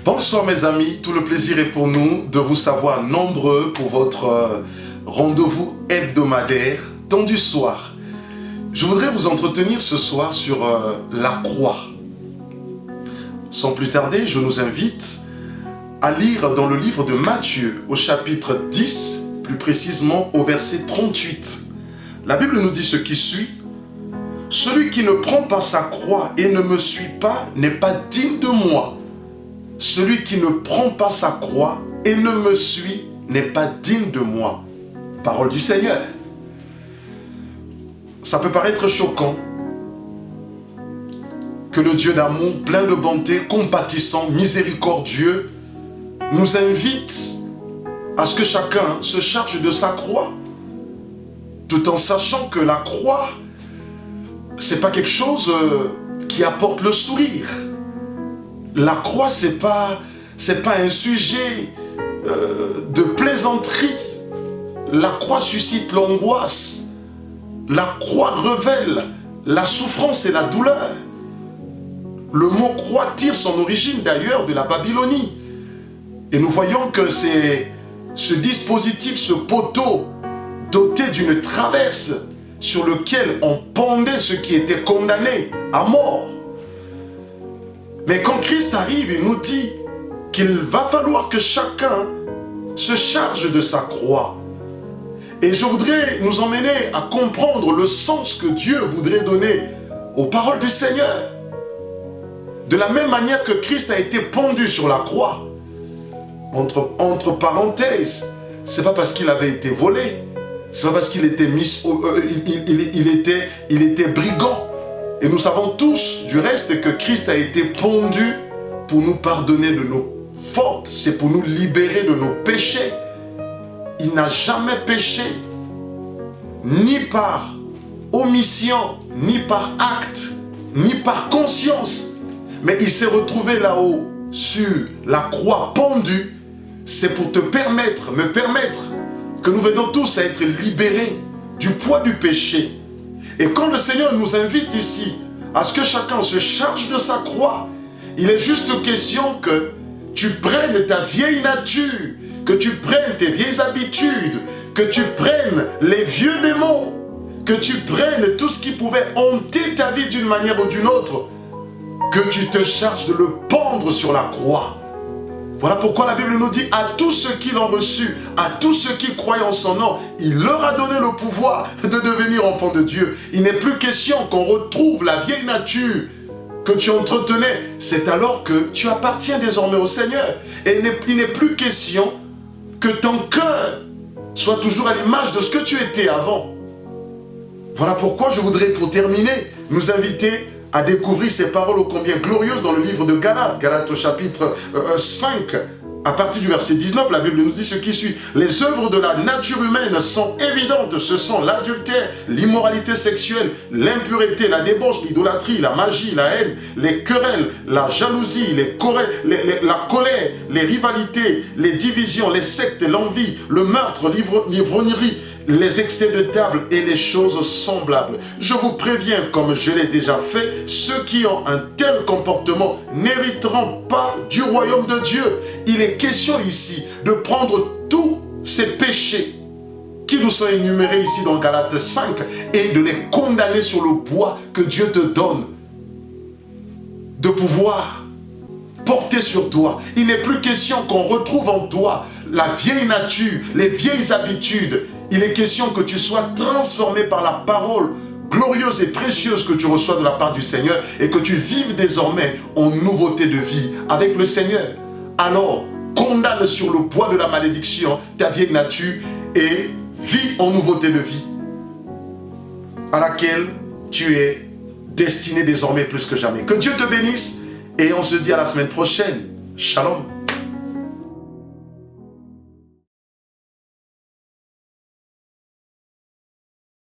Bonsoir mes amis, tout le plaisir est pour nous de vous savoir nombreux pour votre rendez-vous hebdomadaire temps du soir. Je voudrais vous entretenir ce soir sur la croix. Sans plus tarder, je nous invite à lire dans le livre de Matthieu au chapitre 10, plus précisément au verset 38. La Bible nous dit ce qui suit. « Celui qui ne prend pas sa croix et ne me suit pas n'est pas digne de moi. Celui qui ne prend pas sa croix et ne me suit n'est pas digne de moi. » Parole du Seigneur. Ça peut paraître choquant que le Dieu d'amour, plein de bonté, compatissant, miséricordieux, nous invite à ce que chacun se charge de sa croix, tout en sachant que la croix, c'est pas quelque chose qui apporte le sourire. La croix, c'est pas un sujet de plaisanterie. La croix suscite l'angoisse. La croix révèle la souffrance et la douleur. Le mot croix tire son origine d'ailleurs de la Babylonie. Et nous voyons que c'est ce dispositif, ce poteau doté d'une traverse sur lequel on pendait ceux qui étaient condamnés à mort. Mais quand Christ arrive, il nous dit qu'il va falloir que chacun se charge de sa croix. Et je voudrais nous emmener à comprendre le sens que Dieu voudrait donner aux paroles du Seigneur. De la même manière que Christ a été pendu sur la croix, entre parenthèses, c'est pas parce qu'il avait été volé, c'est pas parce qu'il était il était brigand. Et nous savons tous du reste que Christ a été pendu pour nous pardonner de nos fautes, c'est pour nous libérer de nos péchés. Il n'a jamais péché, ni par omission, ni par acte, ni par conscience. Mais il s'est retrouvé là-haut, sur la croix pendue. C'est pour me permettre, que nous venons tous à être libérés du poids du péché. Et quand le Seigneur nous invite ici à ce que chacun se charge de sa croix, il est juste question que tu prennes ta vieille nature, que tu prennes tes vieilles habitudes, que tu prennes les vieux démons, que tu prennes tout ce qui pouvait hanter ta vie d'une manière ou d'une autre, que tu te charges de le pendre sur la croix. Voilà pourquoi la Bible nous dit à tous ceux qui l'ont reçu, à tous ceux qui croient en son nom, il leur a donné le pouvoir de devenir enfants de Dieu. Il n'est plus question qu'on retrouve la vieille nature que tu entretenais. C'est alors que tu appartiens désormais au Seigneur. Et il n'est plus question que ton cœur soit toujours à l'image de ce que tu étais avant. Voilà pourquoi je voudrais, pour terminer, nous inviter à découvrir ces paroles ô combien glorieuses dans le livre de Galates. Galates au chapitre 5, à partir du verset 19, la Bible nous dit ce qui suit. Les œuvres de la nature humaine sont évidentes. Ce sont l'adultère, l'immoralité sexuelle, l'impureté, la débauche, l'idolâtrie, la magie, la haine, les querelles, la jalousie, la colère, les rivalités, les divisions, les sectes, l'envie, le meurtre, l'ivrognerie, les excès de table et les choses semblables. Je vous préviens, comme je l'ai déjà fait, ceux qui ont un tel comportement n'hériteront pas du royaume de Dieu. Il est question ici de prendre tous ces péchés qui nous sont énumérés ici dans Galates 5 et de les condamner sur le bois que Dieu te donne de pouvoir porter sur toi. Il n'est plus question qu'on retrouve en toi la vieille nature, les vieilles habitudes. Il est question que tu sois transformé par la parole glorieuse et précieuse que tu reçois de la part du Seigneur et que tu vives désormais en nouveauté de vie avec le Seigneur. Alors, condamne sur le bois de la malédiction ta vieille nature et vis en nouveauté de vie à laquelle tu es destiné désormais plus que jamais. Que Dieu te bénisse et on se dit à la semaine prochaine. Shalom.